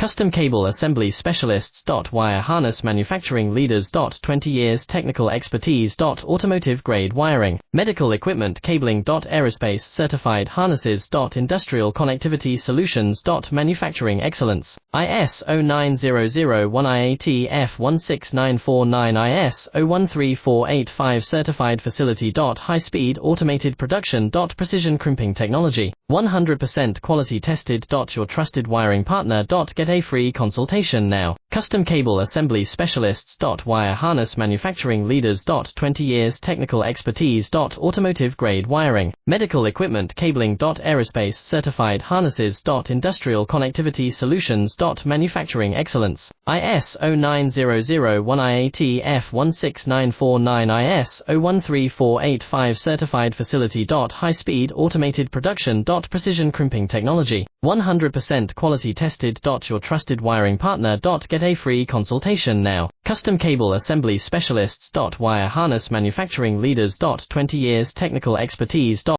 Custom cable assembly specialists. Wire harness manufacturing leaders. 20 years technical expertise. Automotive grade wiring, medical equipment cabling. Aerospace certified harnesses. Industrial connectivity solutions. Manufacturing excellence. ISO 9001 F16949 ISO 13485 certified facility. High speed automated production. Precision crimping technology, 100% quality tested. Your trusted wiring partner. Get a free consultation now. Custom cable assembly specialists. Wire harness manufacturing leaders. 20 years technical expertise. Automotive grade wiring, medical equipment cabling. Aerospace certified harnesses. Industrial connectivity solutions. Manufacturing excellence. ISO 9001 F16949 ISO 13485 certified facility. High speed automated production. Precision crimping technology, 100% quality tested. Your trusted wiring partner. Get a free consultation now. Custom cable assembly specialists. Wire harness manufacturing leaders. 20 years technical expertise.